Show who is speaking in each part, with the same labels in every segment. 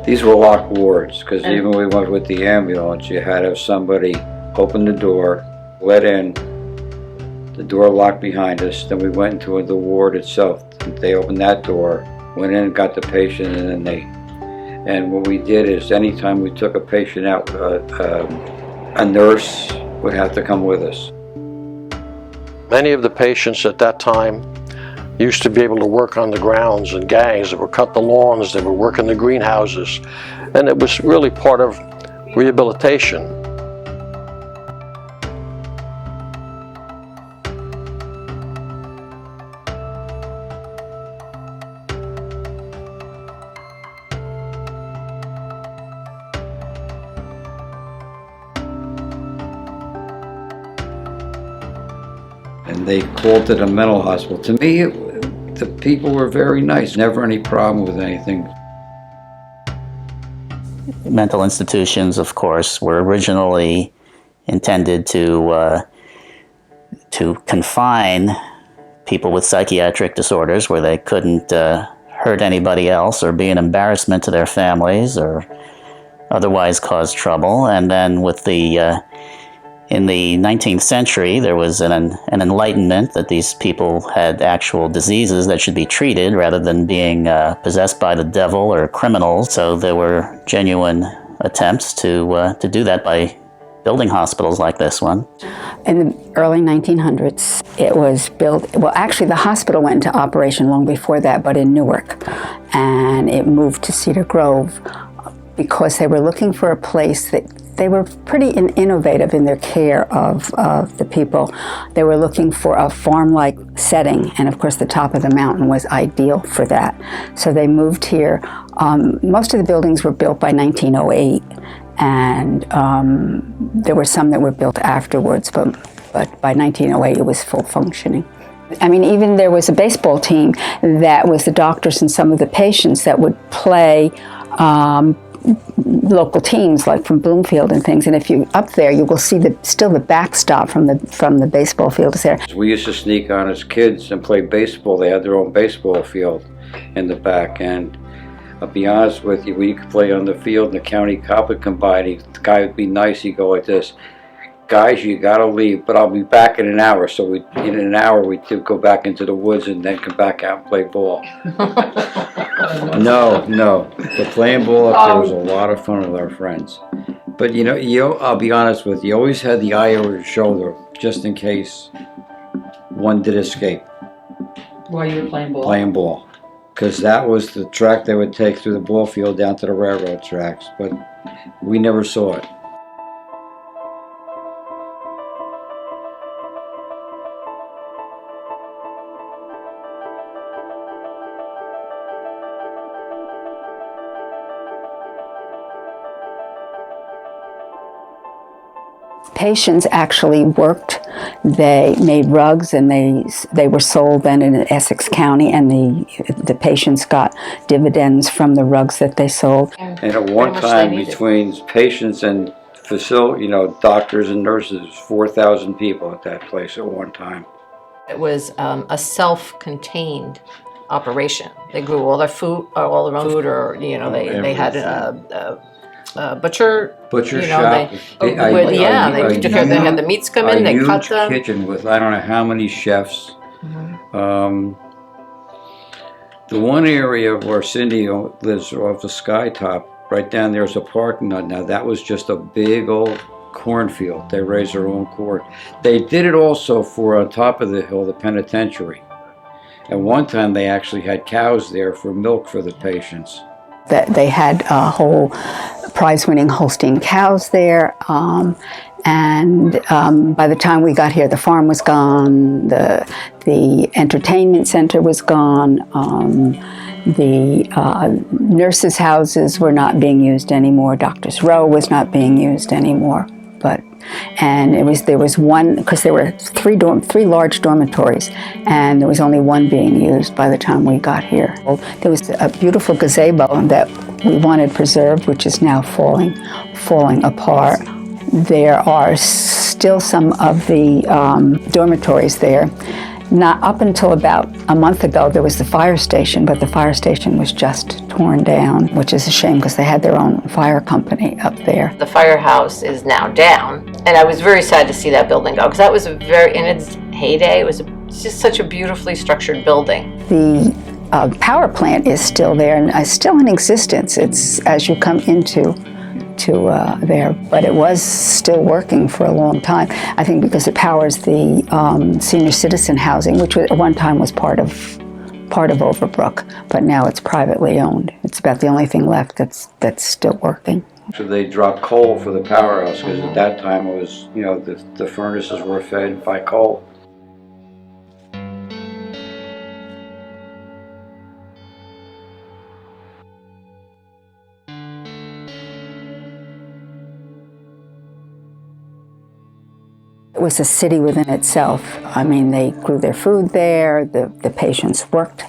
Speaker 1: These were locked wards, because even when we went with the ambulance, you had to have somebody open the door, let in, the door locked behind us, then we went into the ward itself. They opened that door, went in, got the patient, and then and what we did is anytime we took a patient out, a nurse would have to come with us.
Speaker 2: Many of the patients at that time used to be able to work on the grounds in gangs. They would cut the lawns, they would work in the greenhouses, and it was really part of rehabilitation.
Speaker 1: And they called it a mental hospital. To me, the people were very nice, never any problem with anything.
Speaker 3: Mental institutions, of course, were originally intended to confine people with psychiatric disorders where they couldn't hurt anybody else or be an embarrassment to their families or otherwise cause trouble. And then with in the 19th century, there was an enlightenment that these people had actual diseases that should be treated rather than being possessed by the devil or criminals. So there were genuine attempts to do that by building hospitals like this one.
Speaker 4: In the early 1900s, it was built, well, actually the hospital went into operation long before that, but in Newark. And it moved to Cedar Grove because they were looking for a place that they were pretty innovative in their care of the people. They were looking for a farm-like setting, and of course the top of the mountain was ideal for that. So they moved here. Most of the buildings were built by 1908, and there were some that were built afterwards, but by 1908 it was full functioning. I mean, even there was a baseball team that was the doctors and some of the patients that would play local teams like from Bloomfield and things, and if you up there you will see still the backstop from the baseball field is there.
Speaker 1: We used to sneak on as kids and play baseball. They had their own baseball field in the back, and I'll be honest with you, we could play on the field and the county cop would come by and the guy would be nice, he'd go like this: "Guys, you gotta leave, but I'll be back in an hour." So in an hour we'd go back into the woods and then come back out and play ball. No, but playing ball up there was a lot of fun with our friends. But I'll be honest with you, always had the eye over your shoulder just in case one did escape.
Speaker 5: While you were playing ball?
Speaker 1: Playing ball. Because that was the track they would take through the ball field down to the railroad tracks, but we never saw it.
Speaker 4: Patients actually worked. They made rugs, and they were sold then in Essex County, and the patients got dividends from the rugs that they sold.
Speaker 1: And at one time, between patients and doctors and nurses, 4,000 people at that place at one time.
Speaker 6: It was a self-contained operation. They grew all their food, all their own food, or they had a butcher
Speaker 1: shop.
Speaker 6: They had the meats come in, they cut them.
Speaker 1: A huge kitchen with I don't know how many chefs.
Speaker 6: Mm-hmm.
Speaker 1: The one area where Cindy lives off the Skytop, right down there is a parking lot. Now that was just a big old cornfield. They raised their own corn. They did it also for on top of the hill, the penitentiary. At one time they actually had cows there for milk for the patients.
Speaker 4: That they had whole prize-winning Holstein cows there, and by the time we got here, the farm was gone, the entertainment center was gone, the nurses' houses were not being used anymore, Doctor's Row was not being used anymore, and there was one, because there were three large dormitories, and there was only one being used by the time we got here. There was a beautiful gazebo that we wanted preserved, which is now falling apart. There are still some of the dormitories there. Not up until about A month ago, there was the fire station, but the fire station was just torn down, which is a shame because they had their own fire company up there.
Speaker 6: The firehouse is now down, and I was very sad to see that building go, because that was in its heyday, it was just such a beautifully structured building.
Speaker 4: The power plant is still there and is still in existence. It's as you come into there, but it was still working for a long time. I think because it powers the senior citizen housing, which at one time was part of Overbrook, but now it's privately owned. It's about the only thing left that's still working.
Speaker 1: So they dropped coal for the powerhouse because at that time it was, you know, the furnaces were fed by coal.
Speaker 4: It was a city within itself. I mean, they grew their food there, the patients worked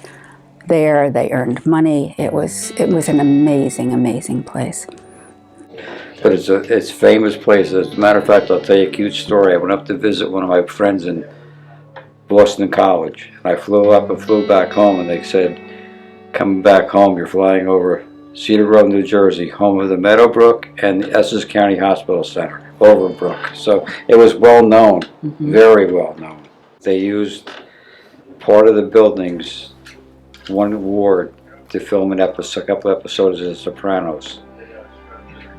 Speaker 4: there, they earned money. It was an amazing, amazing place.
Speaker 1: But it's a famous place. As a matter of fact, I'll tell you a cute story. I went up to visit one of my friends in Boston College. And I flew up and flew back home, and they said, coming back home, you're flying over Cedar Grove, New Jersey, home of the Meadowbrook and the Essex County Hospital Center, Overbrook. So it was well known, very well known. They used part of the buildings, one ward, to film a couple episodes of The Sopranos,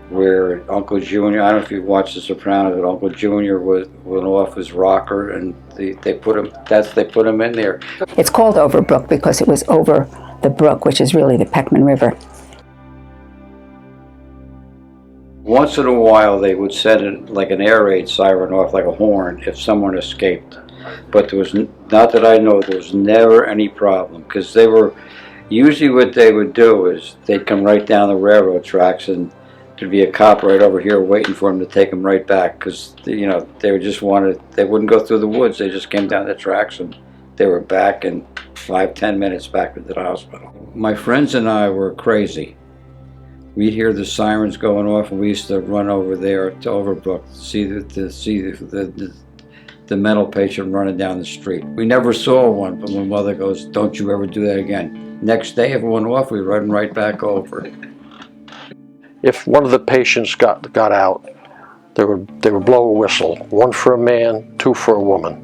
Speaker 1: where Uncle Junior, I don't know if you've watched The Sopranos, but Uncle Junior went off his rocker, and they put him in there.
Speaker 4: It's called Overbrook because it was over the brook, which is really the Peckman River.
Speaker 1: Once in a while, they would send like an air raid siren off, like a horn, if someone escaped. But there was, not that I know, there was never any problem, because they were, usually what they would do is they'd come right down the railroad tracks, and there'd be a cop right over here waiting for them to take them right back, because, you know, they wouldn't go through the woods, they just came down the tracks, and they were back in 5-10 minutes back to the hospital. My friends and I were crazy. We'd hear the sirens going off, and we used to run over there to Overbrook to see the mental patient running down the street. We never saw one, but my mother goes, "Don't you ever do that again." Next day, if it went off, we run right back over.
Speaker 2: If one of the patients got out, they would blow a whistle, one for a man, two for a woman.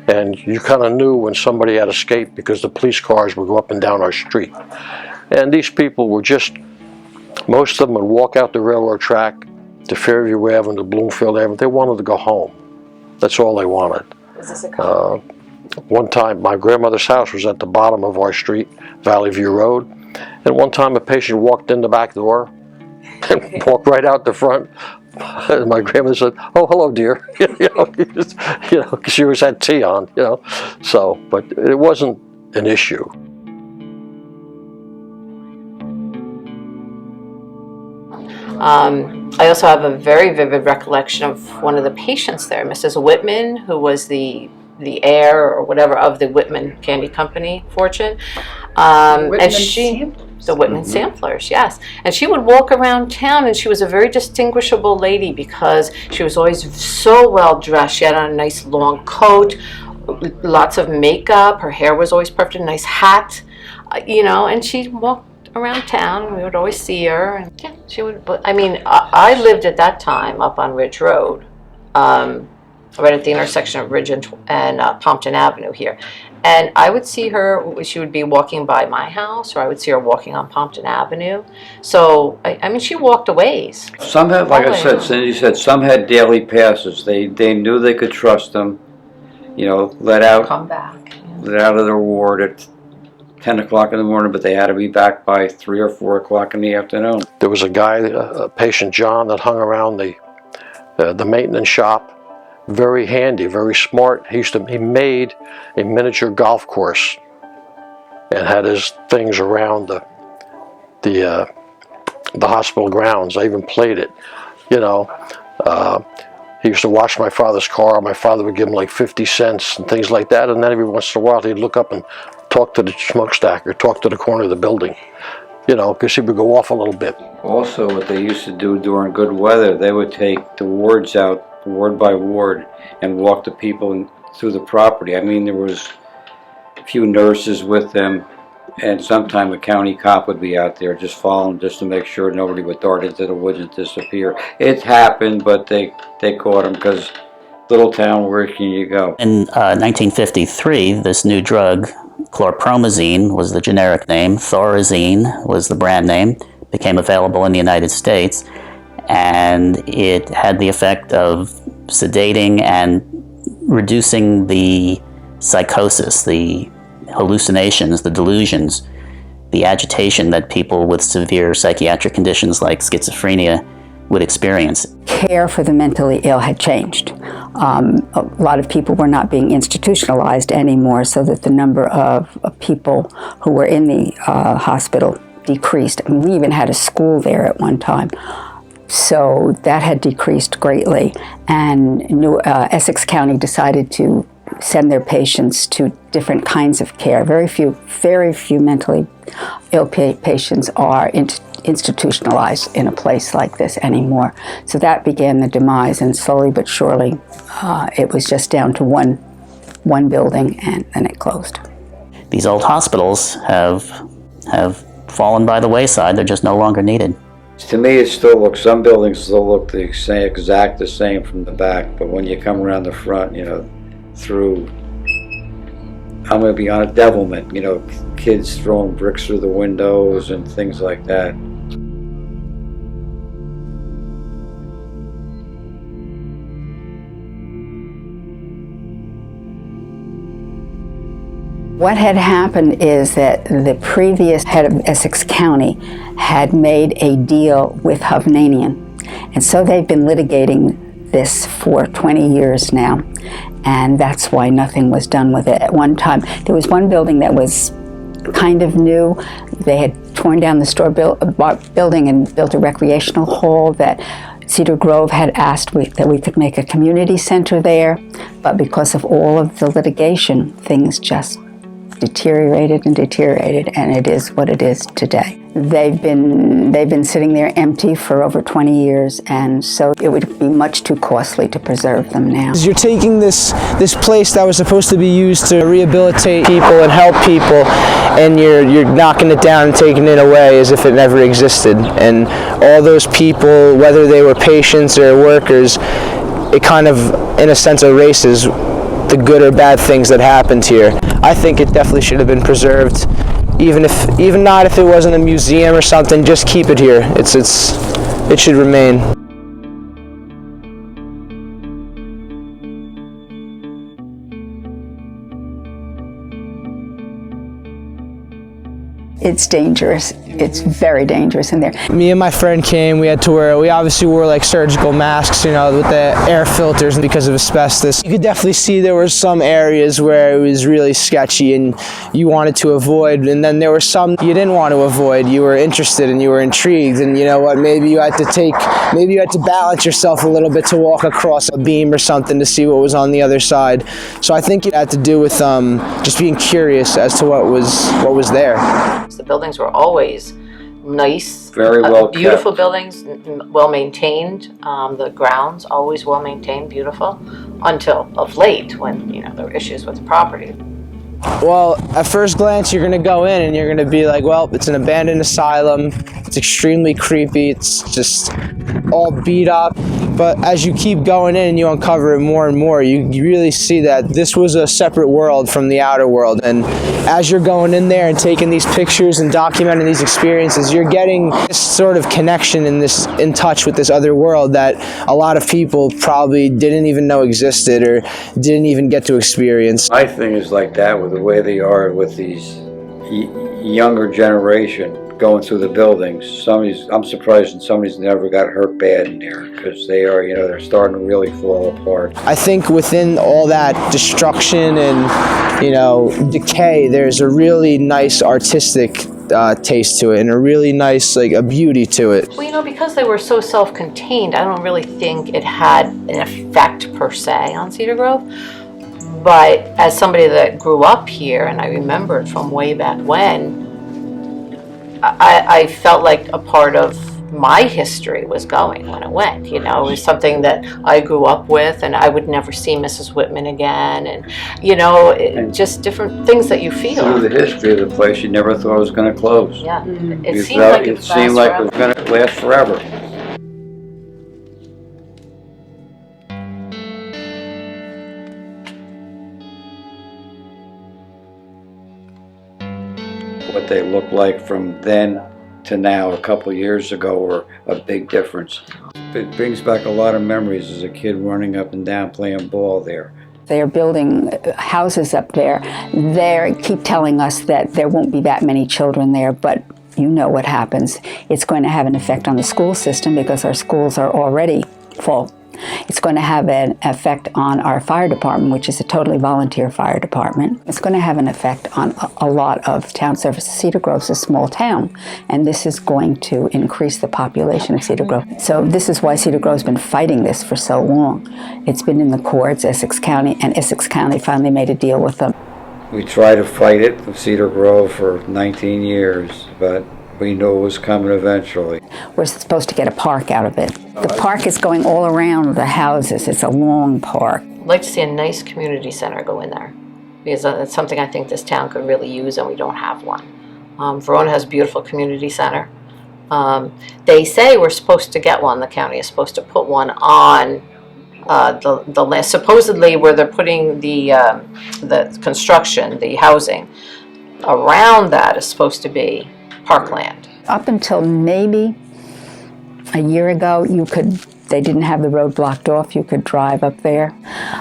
Speaker 2: And you kind of knew when somebody had escaped because the police cars would go up and down our street. And these people were just, most of them would walk out the railroad track to Fairview Avenue, to Bloomfield Avenue. They wanted to go home. That's all they wanted.
Speaker 6: Is this a common?
Speaker 2: One time, my grandmother's house was at the bottom of our street, Valley View Road. And one time a patient walked in the back door and walked right out the front. And my grandmother said, "Oh, hello, dear." Because she always had tea on, So, but it wasn't an issue.
Speaker 6: I also have a very vivid recollection of one of the patients there, Mrs. Whitman, who was the heir or whatever of the Whitman Candy Company fortune. The Whitman Samplers, yes. And she would walk around town, and she was a very distinguishable lady because she was always so well dressed. She had on a nice long coat, lots of makeup. Her hair was always perfect, a nice hat, and she walked around town, and we would always see her. And yeah, she would. I mean, I lived at that time up on Ridge Road, right at the intersection of Ridge and Pompton Avenue here. And I would see her, she would be walking by my house, or I would see her walking on Pompton Avenue. So, I mean, she walked a ways.
Speaker 1: Some had, like I said, Cindy said, some had daily passes. They knew they could trust them, let out
Speaker 6: Come back.
Speaker 1: Let out of their ward at 10 o'clock in the morning, but they had to be back by 3 or 4 o'clock in the afternoon.
Speaker 2: There was a guy, a patient John, that hung around the maintenance shop. Very handy, very smart. He made a miniature golf course and had his things around the hospital grounds. I even played it, He used to wash my father's car. My father would give him like 50 cents and things like that. And then every once in a while he'd look up and talk to the smokestack or talk to the corner of the building, because he would go off a little bit.
Speaker 1: Also, what they used to do during good weather, they would take the wards out, ward by ward, and walk the people through the property. I mean, there was few nurses with them, and sometime a county cop would be out there just following, just to make sure nobody would dart into the woods and disappear. It happened, but they caught them, because little town, where can you go?
Speaker 3: In 1953, this new drug, chlorpromazine was the generic name, thorazine was the brand name, became available in the United States, and it had the effect of sedating and reducing the psychosis, the hallucinations, the delusions, the agitation that people with severe psychiatric conditions like schizophrenia would experience.
Speaker 4: Care for the mentally ill had changed. A lot of people were not being institutionalized anymore, so that the number of people who were in the hospital decreased. I mean, we even had a school there at one time. So that had decreased greatly, and Essex County decided to send their patients to different kinds of care. Very few mentally ill patients are institutionalized in a place like this anymore. So that began the demise, and slowly but surely it was just down to one building, and then it closed.
Speaker 3: These old hospitals have fallen by the wayside. They're just no longer needed.
Speaker 1: To me, it still looks, some buildings still look the same, exact the same from the back, but when you come around the front, you know, through, I'm going to be honest, devilment, you know, kids throwing bricks through the windows and things like that.
Speaker 4: What had happened is that the previous head of Essex County had made a deal with Hovnanian, and so they've been litigating this for 20 years now, and that's why nothing was done with it. At one time, there was one building that was kind of new. They had torn down the store building and built a recreational hall that Cedar Grove had asked that we could make a community center there, but because of all of the litigation, things just deteriorated, and it is what it is today. They've been sitting there empty for over 20 years, and so it would be much too costly to preserve them now.
Speaker 7: You're taking this place that was supposed to be used to rehabilitate people and help people, and you're knocking it down and taking it away as if it never existed. And all those people, whether they were patients or workers, it kind of, in a sense, erases the good or bad things that happened here. I think it definitely should have been preserved, even not if it wasn't a museum or something. Just keep it here. It should remain.
Speaker 4: It's dangerous. It's very dangerous in there.
Speaker 7: Me and my friend came, we obviously wore like surgical masks, you know, with the air filters because of asbestos. You could definitely see there were some areas where it was really sketchy and you wanted to avoid, and then there were some you didn't want to avoid. You were interested and you were intrigued, and you know what, maybe you had to balance yourself a little bit to walk across a beam or something to see what was on the other side. So I think it had to do with just being curious as to what was there.
Speaker 6: The buildings were always nice,
Speaker 1: Very well
Speaker 6: beautiful
Speaker 1: kept.
Speaker 6: buildings, well maintained. The grounds always well maintained, beautiful, until of late when there were issues with the property.
Speaker 7: Well, at first glance, you're going to go in and you're going to be like, well, it's an abandoned asylum. It's extremely creepy. It's just all beat up. But as you keep going in and you uncover it more and more, you really see that this was a separate world from the outer world. And as you're going in there and taking these pictures and documenting these experiences, you're getting this sort of connection in touch with this other world that a lot of people probably didn't even know existed or didn't even get to experience.
Speaker 1: My thing is like that with the way they are with these younger generation going through the buildings. I'm surprised that somebody's never got hurt bad in there, because they are, they're starting to really fall apart.
Speaker 7: I think within all that destruction and, decay, there's a really nice artistic taste to it, and a really nice, a beauty to it.
Speaker 6: Well, because they were so self-contained, I don't really think it had an effect per se on Cedar Grove. But as somebody that grew up here, and I remembered from way back when, I felt like a part of my history was going when it went. You know, it was something that I grew up with, and I would never see Mrs. Whitman again, and you know, just different things that you feel.
Speaker 1: Through the history of the place, you never thought it was going to close.
Speaker 6: Yeah, it
Speaker 1: You
Speaker 6: seemed
Speaker 1: felt-
Speaker 6: like
Speaker 1: it seemed like it was going to last forever. What they look like from then to now, a couple of years ago, were a big difference. It brings back a lot of memories as a kid running up and down playing ball there.
Speaker 4: They are building houses up there. They keep telling us that there won't be that many children there, but you know what happens. It's going to have an effect on the school system because our schools are already full. It's going to have an effect on our fire department, which is a totally volunteer fire department. It's going to have an effect on a lot of town services. Cedar Grove's a small town, and this is going to increase the population of Cedar Grove. So this is why Cedar Grove's been fighting this for so long. It's been in the courts, Essex County, and Essex County finally made a deal with them.
Speaker 1: We tried to fight it with Cedar Grove for 19 years, but we knew it was coming eventually.
Speaker 4: We're supposed to get a park out of it. The park is going all around the houses. It's a long park.
Speaker 6: I'd like to see a nice community center go in there, because it's something I think this town could really use, and we don't have one. Verona has a beautiful community center. They say we're supposed to get one. The county is supposed to put one on the list, supposedly where they're putting the construction, the housing around that is supposed to be parkland.
Speaker 4: Up until maybe a year ago, they didn't have the road blocked off. You could drive up there.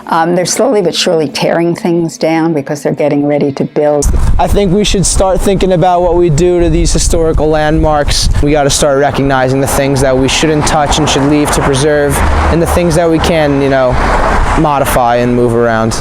Speaker 4: They're slowly but surely tearing things down because they're getting ready to build.
Speaker 7: I think we should start thinking about what we do to these historical landmarks. We got to start recognizing the things that we shouldn't touch and should leave to preserve, and the things that we can, you know, modify and move around.